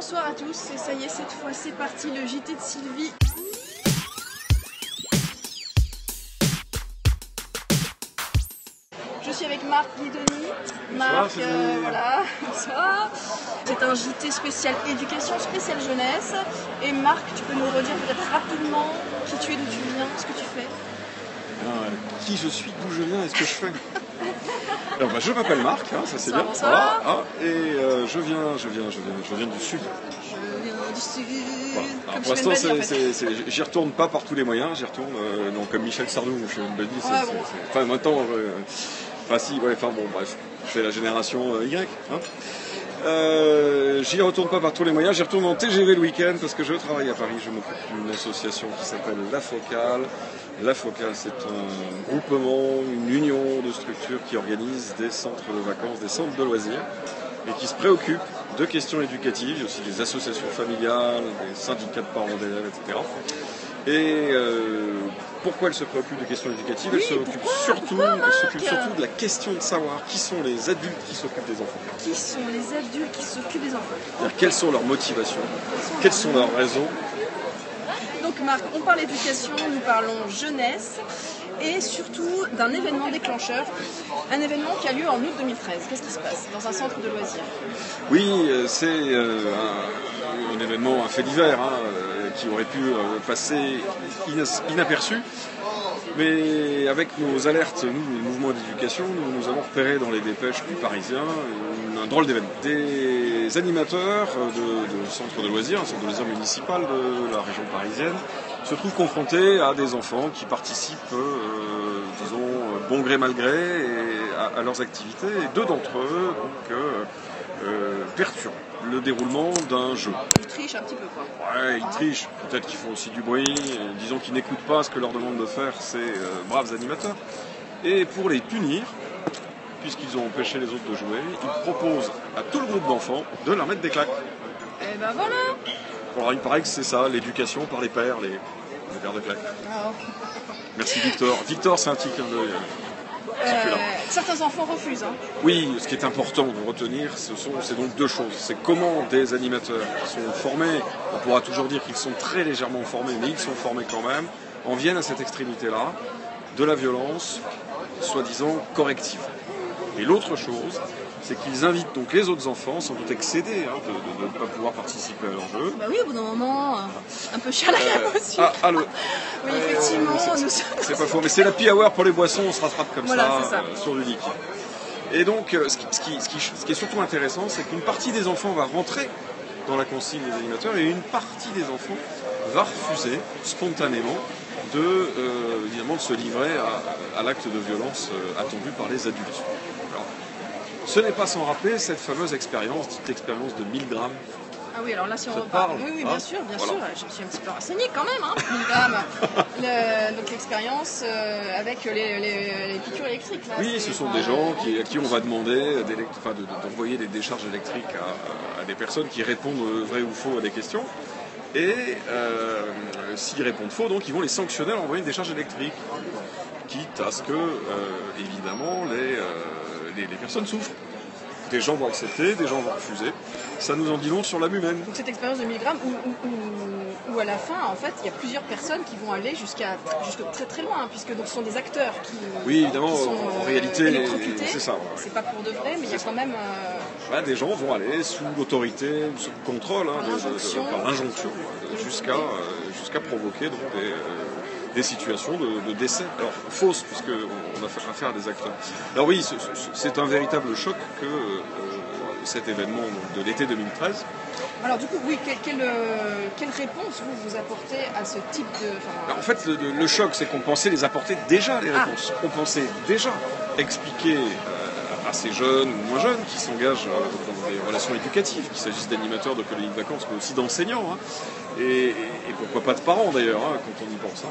Bonsoir à tous, et ça y est, cette fois c'est parti, le JT de Sylvie. Je suis avec Marc Guidoni. Marc, voilà, bonsoir. C'est un JT spécial éducation, spécial jeunesse. Et Marc, tu peux nous redire peut-être rapidement qui tu es, d'où tu viens, ce que tu fais? Qui je suis, d'où je viens et ce que je fais. Alors, je m'appelle Marc, hein, ça c'est bien. Bonsoir. Voilà, et je viens du sud. Voilà. Pour l'instant, j'y retourne pas par tous les moyens, j'y retourne comme Michel Sardou, je fais une belle vie. Enfin, maintenant, bref, je fais la génération Y. Hein. J'y retourne pas par tous les moyens, j'y retourne en TGV le week-end parce que je travaille à Paris, je m'occupe d'une association qui s'appelle La Focale. La Focale, c'est un groupement, une union de structures qui organise des centres de vacances, des centres de loisirs et qui se préoccupe de questions éducatives. Il y a aussi des associations familiales, des syndicats de parents d'élèves, etc. Et pourquoi elle se préoccupe de questions éducatives? Elle s'occupe surtout de la question de savoir qui sont les adultes qui s'occupent des enfants. Qui sont les adultes qui s'occupent des enfants? Quelles sont leurs motivations? Quelles sont leurs raisons? Donc Marc, on parle éducation, nous parlons jeunesse et surtout d'un événement déclencheur, un événement qui a lieu en août 2013. Qu'est-ce qui se passe dans un centre de loisirs? Oui, c'est un événement, un fait divers, qui aurait pu passer inaperçu. Mais avec nos alertes, nous, les mouvements d'éducation, nous avons repéré dans les dépêches du Parisien un drôle d'événement. Des animateurs de centres de loisirs, un centre de loisirs municipal de la région parisienne, se trouvent confrontés à des enfants qui participent, bon gré mal gré à leurs activités. Et deux d'entre eux perturbent le déroulement d'un jeu. Ils trichent un petit peu, quoi. Ouais, ils trichent. Peut-être qu'ils font aussi du bruit. Disons qu'ils n'écoutent pas ce que leur demande de faire ces braves animateurs. Et pour les punir, puisqu'ils ont empêché les autres de jouer, ils proposent à tout le groupe d'enfants de leur mettre des claques. Et ben voilà. Alors il paraît que c'est ça, l'éducation par les pères, les pères de claques. Oh. Merci Victor. Victor, c'est un petit clin d'œil. Certains enfants refusent. Hein. Oui, ce qui est important de retenir, c'est donc deux choses. C'est comment des animateurs qui sont formés, on pourra toujours dire qu'ils sont très légèrement formés, mais ils sont formés quand même, en viennent à cette extrémité-là, de la violence, soi-disant corrective. Et l'autre chose, c'est qu'ils invitent donc les autres enfants, sans doute excédés, de ne pas pouvoir participer à leur jeu. Bah oui, au bout d'un moment, un peu chiant aussi. Oui, effectivement. C'est pas faux, mais c'est l'happy hour pour les boissons, on se rattrape comme ça. Sur du liquide. Et donc, ce qui est surtout intéressant, c'est qu'une partie des enfants va rentrer dans la consigne des animateurs et une partie des enfants va refuser spontanément de se livrer à l'acte de violence attendu par les adultes. Alors, ce n'est pas sans rappeler cette fameuse expérience, dite expérience de 1000 grammes. Ah oui, alors là, si on reparle. Oui, bien sûr, je me suis un petit peu renseignée quand même, 1000 grammes. Donc l'expérience avec les piqûres électriques. Là, oui, ce sont des gens à qui on va demander d'envoyer des décharges électriques à des personnes qui répondent vrai ou faux à des questions. Et s'ils répondent faux, donc ils vont les sanctionner en envoyant une décharge électrique. Quitte à ce que, évidemment, les personnes souffrent. Des gens vont accepter, des gens vont refuser. Ça nous en dit long sur l'âme humaine. Donc cette expérience de 1000 grammes où à la fin, en fait, il y a plusieurs personnes qui vont aller jusque très très loin, puisque donc, ce sont des acteurs qui, évidemment, qui sont en réalité, électrocutés. c'est ça. Ouais. C'est pas pour de vrai, mais il y a quand même... des gens vont aller sous l'autorité, sous le contrôle, par l'injonction, jusqu'à provoquer donc, des situations de décès. Alors, fausses, puisqu'on a affaire à des acteurs. Alors oui, c'est un véritable choc que cet événement de l'été 2013. Alors du coup, oui, quelle réponse vous apportez à ce type de... En fait, le choc, c'est qu'on pensait les apporter déjà, les réponses. On pensait déjà expliquer à ces jeunes ou moins jeunes qui s'engagent dans des relations éducatives, qu'il s'agisse d'animateurs de colonies de vacances, mais aussi d'enseignants, et pourquoi pas de parents d'ailleurs, quand on y pense.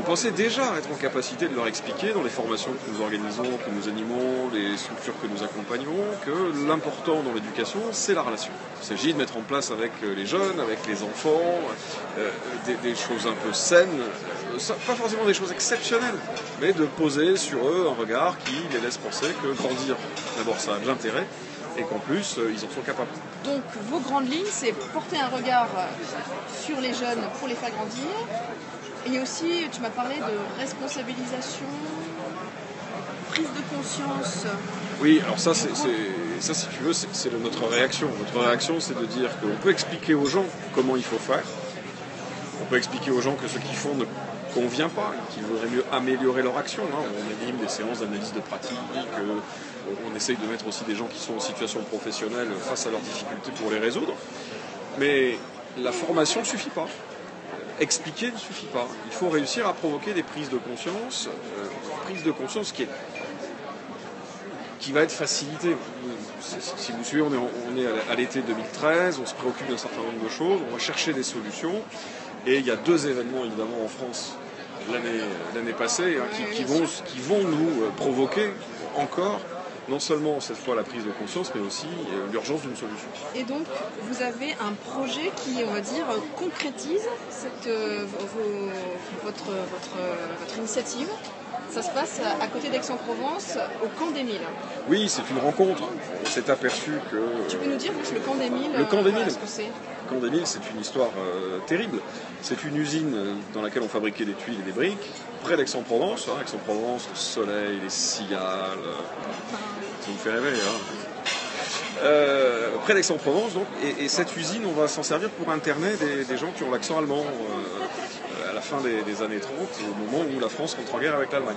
On pensait déjà être en capacité de leur expliquer dans les formations que nous organisons, que nous animons, les structures que nous accompagnons, que l'important dans l'éducation, c'est la relation. Il s'agit de mettre en place avec les jeunes, avec les enfants, des choses un peu saines, pas forcément des choses exceptionnelles, mais de poser sur eux un regard qui les laisse penser que grandir, d'abord ça a de l'intérêt, et qu'en plus, ils en sont capables. Donc vos grandes lignes, c'est porter un regard sur les jeunes pour les faire grandir. Et aussi, tu m'as parlé de responsabilisation, prise de conscience. Oui, alors ça, si tu veux, c'est notre réaction. Notre réaction, c'est de dire qu'on peut expliquer aux gens comment il faut faire. On peut expliquer aux gens que ce qu'ils font ne convient pas, qu'il vaudrait mieux améliorer leur action. On anime des séances d'analyse de pratique, on essaye de mettre aussi des gens qui sont en situation professionnelle face à leurs difficultés pour les résoudre. Mais la formation ne suffit pas. Expliquer ne suffit pas. Il faut réussir à provoquer des prises de conscience, qui va être facilitée. Si vous suivez, on est à l'été 2013, on se préoccupe d'un certain nombre de choses, on va chercher des solutions. Et il y a 2 événements évidemment en France l'année passée qui vont nous provoquer encore non seulement cette fois la prise de conscience, mais aussi l'urgence d'une solution. Et donc vous avez un projet qui, on va dire, concrétise votre initiative. Ça se passe à côté d'Aix-en-Provence, au Camp des Milles. Oui, c'est une rencontre. On s'est aperçu que... Tu peux nous dire le Camp des Milles, le Camp des Milles, ce que c'est? Le Camp des Milles, c'est une histoire terrible. C'est une usine dans laquelle on fabriquait des tuiles et des briques, près d'Aix-en-Provence. Aix-en-Provence, le soleil, les cigales, ça nous fait rêver. Près d'Aix-en-Provence, donc, et cette usine, on va s'en servir pour interner des gens qui ont l'accent allemand à la fin des années 30, au moment où la France rentre en guerre avec l'Allemagne.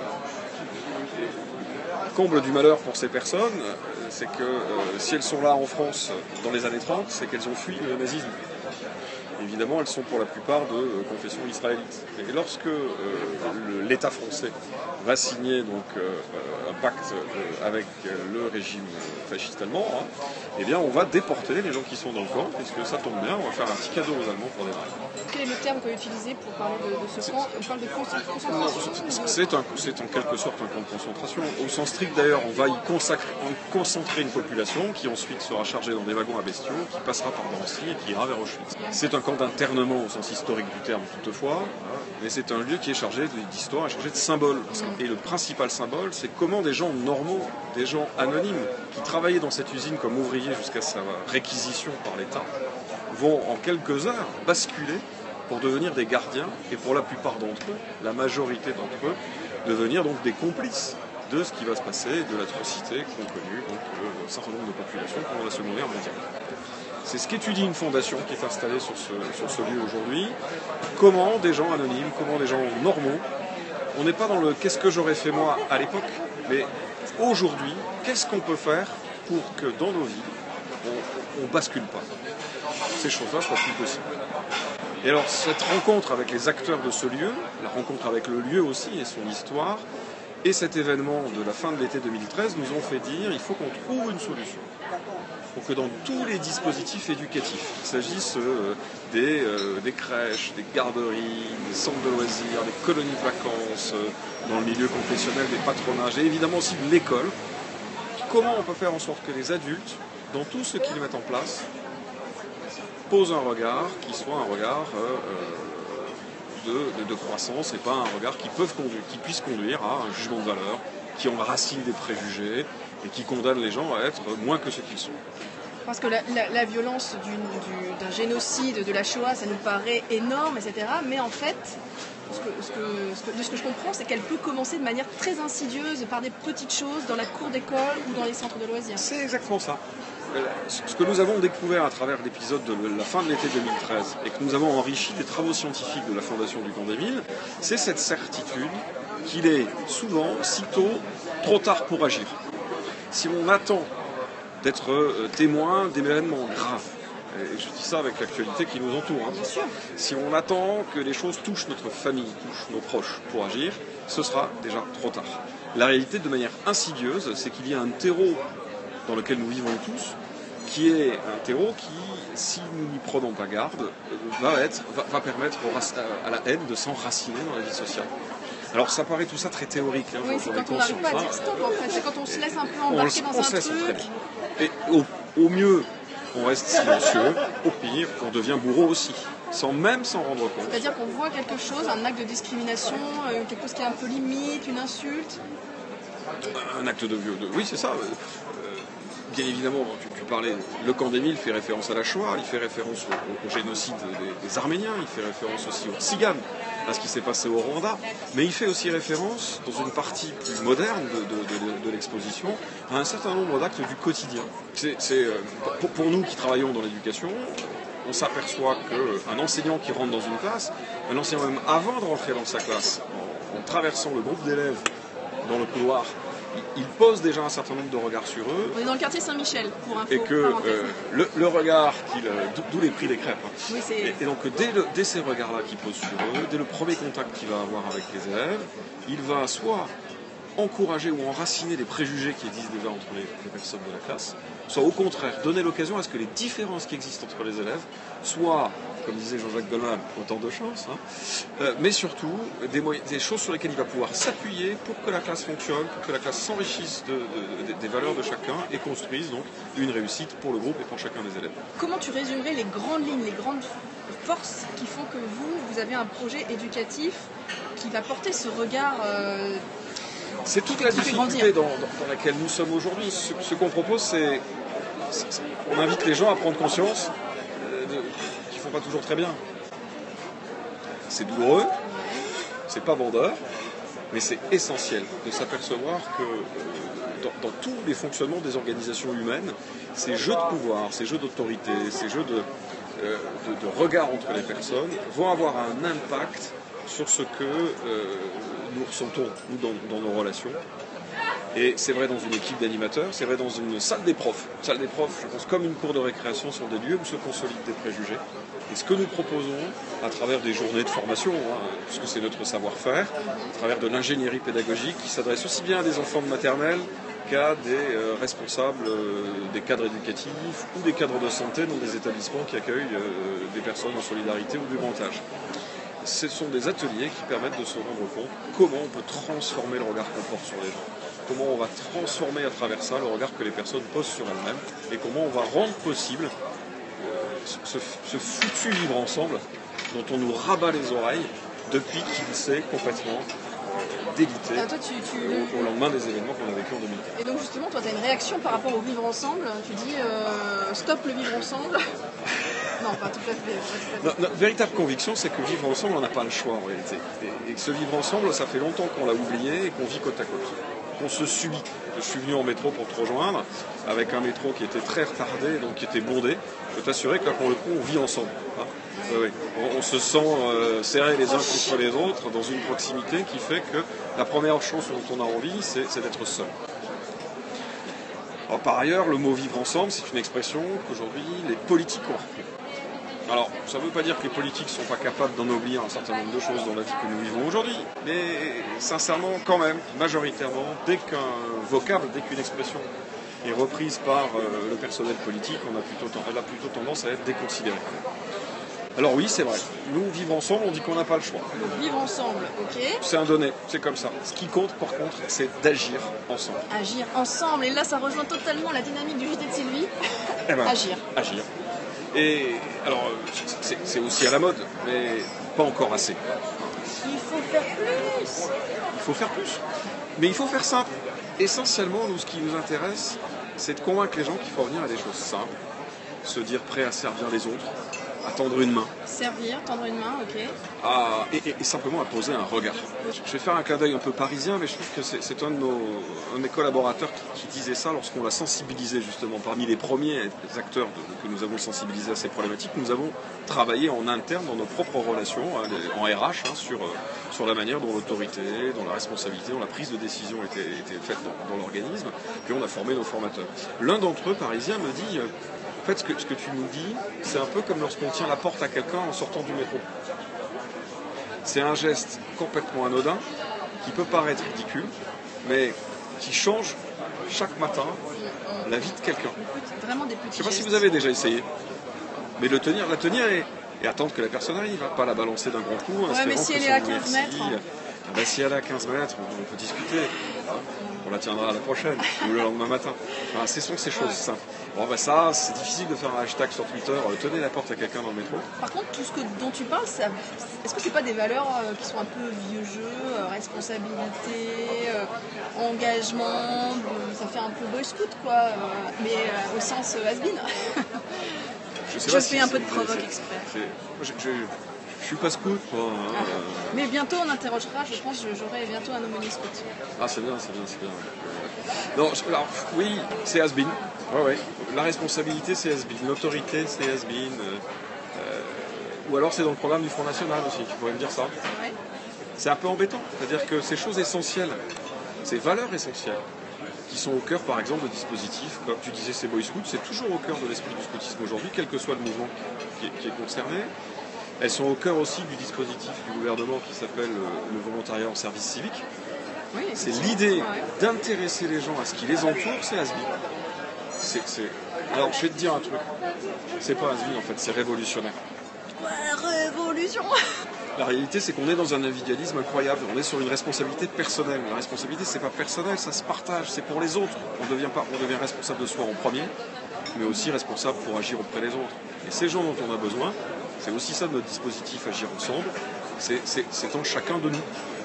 Comble du malheur pour ces personnes, c'est que si elles sont là en France dans les années 30, c'est qu'elles ont fui le nazisme. Évidemment, elles sont pour la plupart de confession israélite. Et lorsque l'État français va signer donc, un pacte avec le régime fasciste allemand, eh bien on va déporter les gens qui sont dans le camp, puisque ça tombe bien, on va faire un petit cadeau aux Allemands pour démarrer. Quel est le terme qu'on peut utiliser pour parler de ce camp? On parle de concentration? C'est en quelque sorte un camp de concentration. Au sens strict d'ailleurs, on va y concentrer une population qui ensuite sera chargée dans des wagons à bestiaux, qui passera par Drancy et qui ira vers Auschwitz. C'est un camp d'internement au sens historique du terme toutefois, mais c'est un lieu qui est chargé d'histoire et chargé de symboles. Et le principal symbole, c'est comment des gens normaux, des gens anonymes, qui travaillaient dans cette usine comme ouvriers jusqu'à sa réquisition par l'État, vont en quelques heures basculer pour devenir des gardiens et pour la plupart d'entre eux, la majorité d'entre eux, devenir donc des complices de ce qui va se passer, de l'atrocité qu'ont connue un certain nombre de populations pendant la Seconde Guerre mondiale. C'est ce qu'étudie une fondation qui est installée sur ce lieu aujourd'hui. Comment des gens anonymes, comment des gens normaux, on n'est pas dans le « qu'est-ce que j'aurais fait moi à l'époque », mais aujourd'hui, qu'est-ce qu'on peut faire pour que dans nos vies, on ne bascule pas. Ces choses-là soient plus possibles. Et alors cette rencontre avec les acteurs de ce lieu, la rencontre avec le lieu aussi et son histoire, et cet événement de la fin de l'été 2013 nous ont fait dire il faut qu'on trouve une solution. Pour que dans tous les dispositifs éducatifs, qu'il s'agisse des crèches, des garderies, des centres de loisirs, des colonies de vacances, dans le milieu confessionnel, des patronages, et évidemment aussi de l'école, comment on peut faire en sorte que les adultes, dans tout ce qu'ils mettent en place, posent un regard qui soit un regard de croissance et pas un regard qui puisse conduire à un jugement de valeur, qui enracine des préjugés et qui condamne les gens à être moins que ce qu'ils sont. Parce que la violence d'un génocide, de la Shoah, ça nous paraît énorme, etc. Mais en fait, de ce que je comprends, c'est qu'elle peut commencer de manière très insidieuse par des petites choses dans la cour d'école ou dans les centres de loisirs. C'est exactement ça. Ce que nous avons découvert à travers l'épisode de la fin de l'été 2013 et que nous avons enrichi des travaux scientifiques de la Fondation du Camp des Milles, c'est cette certitude qu'il est souvent, sitôt, trop tard pour agir. Si on attend d'être témoin d'événements graves, et je dis ça avec l'actualité qui nous entoure, Bien sûr. Si on attend que les choses touchent notre famille, touchent nos proches pour agir, ce sera déjà trop tard. La réalité, de manière insidieuse, c'est qu'il y a un terreau dans lequel nous vivons tous, qui est un terreau qui, si nous n'y prenons pas garde, va permettre à la haine de s'enraciner dans la vie sociale. Alors ça paraît tout ça très théorique. Oui, c'est quand on n'arrive pas à dire stop en fait, c'est quand on se laisse un peu embarquer dans un truc. Et au mieux, on reste silencieux, au pire, on devient bourreau aussi, sans même s'en rendre compte. C'est-à-dire qu'on voit quelque chose, un acte de discrimination, quelque chose qui est un peu limite, une insulte. Un acte de viol. Oui, c'est ça. bien évidemment, tu parlais, le camp d'Émile fait référence à la Shoah, il fait référence au génocide des Arméniens, il fait référence aussi aux Tziganes, à ce qui s'est passé au Rwanda, mais il fait aussi référence, dans une partie plus moderne de l'exposition, à un certain nombre d'actes du quotidien. Pour nous qui travaillons dans l'éducation, on s'aperçoit qu'un enseignant qui rentre dans une classe, un enseignant même avant de rentrer dans sa classe, en traversant le groupe d'élèves dans le couloir, il pose déjà un certain nombre de regards sur eux. On est dans le quartier Saint-Michel, pour info. Et que le regard, d'où les prix des crêpes. Oui, et donc dès ces regards-là qu'il pose sur eux, dès le premier contact qu'il va avoir avec les élèves, il va soit encourager ou enraciner les préjugés qui existent déjà entre les personnes de la classe, soit au contraire donner l'occasion à ce que les différences qui existent entre les élèves soient, comme disait Jean-Jacques Goldman, autant de chance, mais surtout des choses sur lesquelles il va pouvoir s'appuyer pour que la classe fonctionne, pour que la classe s'enrichisse des valeurs de chacun et construise donc une réussite pour le groupe et pour chacun des élèves. Comment tu résumerais les grandes lignes, les grandes forces qui font que vous avez un projet éducatif qui va porter ce regard c'est toute la difficulté dans laquelle nous sommes aujourd'hui. Ce qu'on propose, c'est on invite les gens à prendre conscience qu'ils ne font pas toujours très bien. C'est douloureux, c'est pas vendeur, mais c'est essentiel de s'apercevoir que dans tous les fonctionnements des organisations humaines, ces jeux de pouvoir, ces jeux d'autorité, ces jeux de regard entre les personnes vont avoir un impact sur ce que nous ressentons, nous, dans nos relations. Et c'est vrai dans une équipe d'animateurs, c'est vrai dans une salle des profs. Une salle des profs, je pense, comme une cour de récréation, sont des lieux où se consolident des préjugés. Et ce que nous proposons, à travers des journées de formation, puisque c'est notre savoir-faire, à travers de l'ingénierie pédagogique qui s'adresse aussi bien à des enfants de maternelle qu'à des responsables des cadres éducatifs ou des cadres de santé dans des établissements qui accueillent des personnes en solidarité ou du grand âge. Ce sont des ateliers qui permettent de se rendre compte comment on peut transformer le regard qu'on porte sur les gens, comment on va transformer à travers ça le regard que les personnes posent sur elles-mêmes et comment on va rendre possible ce foutu vivre ensemble dont on nous rabat les oreilles depuis qu'il s'est complètement délité au lendemain des événements qu'on a vécu en 2004. Et donc justement, toi, tu as une réaction par rapport au vivre ensemble. Tu dis stop le vivre ensemble. Non, pas tout à fait. Notre véritable conviction, c'est que vivre ensemble, on n'a pas le choix en réalité. Et que ce vivre ensemble, ça fait longtemps qu'on l'a oublié et qu'on vit côte à côte. Qu'on se subit. Je suis venu en métro pour te rejoindre, avec un métro qui était très retardé, donc qui était bondé. Je peux t'assurer que là, pour le coup, on vit ensemble. Oui. On se sent serrés les uns contre les autres dans une proximité qui fait que la première chose dont on a envie, c'est d'être seul. Alors, par ailleurs, le mot vivre ensemble, c'est une expression qu'aujourd'hui les politiques ont repris. Alors, ça ne veut pas dire que les politiques ne sont pas capables d'ennoblir un certain nombre de choses dans la vie que nous vivons aujourd'hui, mais sincèrement, quand même, majoritairement, dès qu'un vocable, dès qu'une expression est reprise par le personnel politique, elle a plutôt tendance à être déconsidérée. Alors oui, c'est vrai. Nous, vivre ensemble, on dit qu'on n'a pas le choix. Donc vivre ensemble, ok. C'est un donné, c'est comme ça. Ce qui compte, par contre, c'est d'agir ensemble. Agir ensemble, et là, ça rejoint totalement la dynamique du JT de Sylvie. Agir. Agir. Et alors, c'est aussi à la mode, mais pas encore assez. Il faut faire plus. Il faut faire plus. Mais il faut faire simple. Essentiellement, nous, ce qui nous intéresse, c'est de convaincre les gens qu'il faut revenir à des choses simples. Se dire prêt à servir les autres, à tendre une main. Servir, tendre une main, ok. Et simplement à poser un regard. Je vais faire un clin d'œil un peu parisien, mais je trouve que c'est un de mes collaborateurs qui disait ça lorsqu'on l'a sensibilisé justement. Parmi les premiers acteurs que nous avons sensibilisés à ces problématiques, nous avons travaillé en interne dans nos propres relations, en RH, sur la manière dont l'autorité, dont la responsabilité, dont la prise de décision était faite dans l'organisme. Puis on a formé nos formateurs. L'un d'entre eux, parisien, me dit... En fait, ce que tu nous dis, c'est un peu comme lorsqu'on tient la porte à quelqu'un en sortant du métro. C'est un geste complètement anodin, qui peut paraître ridicule, mais qui change chaque matin la vie de quelqu'un. Vraiment des petits Je ne sais pas si gestes. vous avez déjà essayé, mais la tenir et attendre que la personne arrive, pas la balancer d'un grand coup. Ouais, mais si elle est à 15 mètres. Si elle est à 15 mètres, on peut discuter. On la tiendra à la prochaine, ou le lendemain matin. Enfin, ce sont ces choses simples. Bon, bah ça, c'est difficile de faire un hashtag sur Twitter, tenez la porte à quelqu'un dans le métro. Par contre, tout ce dont tu parles, est-ce que c'est pas des valeurs qui sont un peu vieux jeu, responsabilité, engagement, ça fait un peu boy scout quoi, mais au sens has-been. Je fais un peu de provoque exprès. Je suis pas scout, moi. Mais bientôt on interrogera, je pense que j'aurai bientôt un homonyme scout. Ah, c'est bien. Non, alors, oui, c'est has-been. Ouais. La responsabilité, c'est has-been. L'autorité, c'est has-been. Ou alors c'est dans le programme du Front National aussi, tu pourrais me dire ça. Ouais. C'est un peu embêtant. C'est-à-dire que ces choses essentielles, ces valeurs essentielles, qui sont au cœur, par exemple, de dispositifs, comme tu disais, c'est Boy Scout, c'est toujours au cœur de l'esprit du scoutisme aujourd'hui, quel que soit le mouvement qui est concerné. Elles sont au cœur aussi du dispositif du gouvernement qui s'appelle le volontariat en service civique. Oui, c'est l'idée d'intéresser les gens à ce qui les entoure, c'est has-been. Alors je vais te dire un truc, c'est pas has-been en fait, c'est révolutionnaire. Ouais, révolution. La réalité c'est qu'on est dans un individualisme incroyable, on est sur une responsabilité personnelle. La responsabilité c'est pas personnel, ça se partage, c'est pour les autres. On devient responsable de soi en premier, mais aussi responsable pour agir auprès des autres. Et ces gens dont on a besoin, c'est aussi ça de notre dispositif Agir Ensemble, c'est en chacun de nous.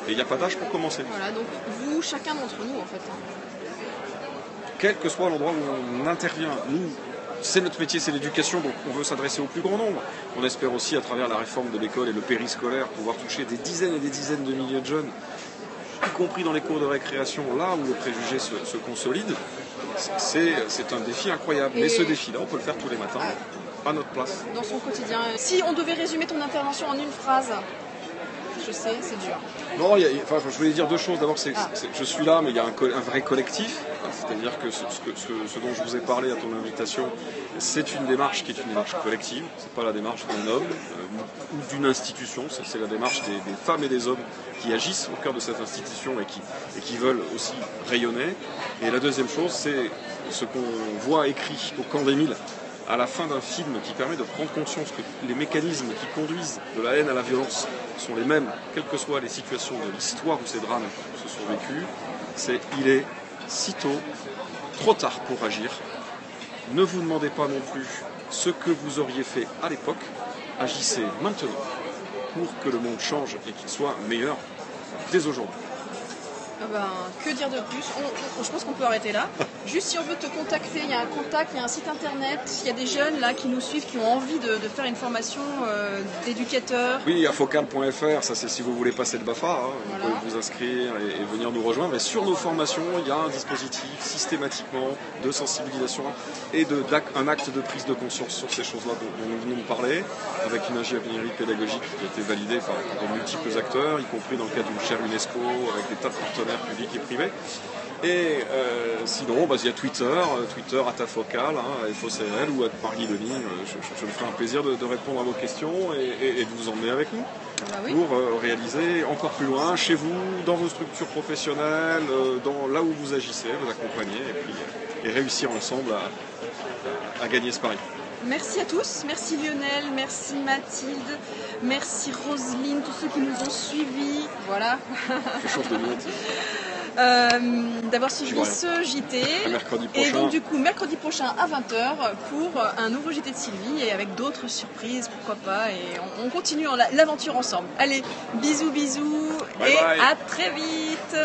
Et il n'y a pas d'âge pour commencer. Voilà, donc vous, chacun d'entre nous en fait. Quel que soit l'endroit où on intervient, nous, c'est notre métier, c'est l'éducation, donc on veut s'adresser au plus grand nombre. On espère aussi, à travers la réforme de l'école et le périscolaire, pouvoir toucher des dizaines et des dizaines de milliers de jeunes, y compris dans les cours de récréation, là où le préjugé se consolide. C'est un défi incroyable. Mais ce défi-là, on peut le faire tous les matins, à notre place. Dans son quotidien. Si on devait résumer ton intervention en une phrase, je sais, c'est dur. Non, je voulais dire deux choses. D'abord, je suis là, mais il y a un vrai collectif. C'est-à-dire que ce dont je vous ai parlé à ton invitation, c'est une démarche qui est une démarche collective. C'est pas la démarche d'un homme ou d'une institution. C'est la démarche des femmes et des hommes qui agissent au cœur de cette institution et qui veulent aussi rayonner. Et la deuxième chose, c'est ce qu'on voit écrit au camp d'Émile à la fin d'un film qui permet de prendre conscience que les mécanismes qui conduisent de la haine à la violence sont les mêmes, quelles que soient les situations de l'histoire où ces drames se sont vécus. Il est sitôt trop tard pour agir. Ne vous demandez pas non plus ce que vous auriez fait à l'époque. Agissez maintenant pour que le monde change et qu'il soit meilleur dès aujourd'hui. Que dire de plus? Je pense qu'on peut arrêter là. Juste si on veut te contacter, il y a un contact, il y a un site internet. Il y a des jeunes là qui nous suivent, qui ont envie de faire une formation d'éducateur. Oui, à focal.fr, ça c'est si vous voulez passer le BAFA, hein. Voilà. Vous pouvez vous inscrire et venir nous rejoindre. Mais sur nos formations, il y a un dispositif systématiquement de sensibilisation et un acte de prise de conscience sur ces choses-là dont nous venons de parler, avec une ingénierie pédagogique qui a été validée par de multiples acteurs, y compris dans le cadre d'une chaire UNESCO, avec des tas de partenaires publics et privés. Et sinon, il y a Twitter @focal, FOCL ou @Marguy-Denis. Je me ferai un plaisir de répondre à vos questions et de vous emmener avec nous pour réaliser encore plus loin, chez vous, dans vos structures professionnelles, là où vous agissez, vous accompagner et réussir ensemble à gagner ce pari. Merci à tous, merci Lionel, merci Mathilde, merci Roselyne, tous ceux qui nous ont suivis. Voilà. Je change de minute. D'avoir suivi ce JT. Et donc du coup, mercredi prochain à 20h pour un nouveau JT de Sylvie et avec d'autres surprises, pourquoi pas. Et on continue l'aventure ensemble. Allez, bisous, bye et bye. à très vite.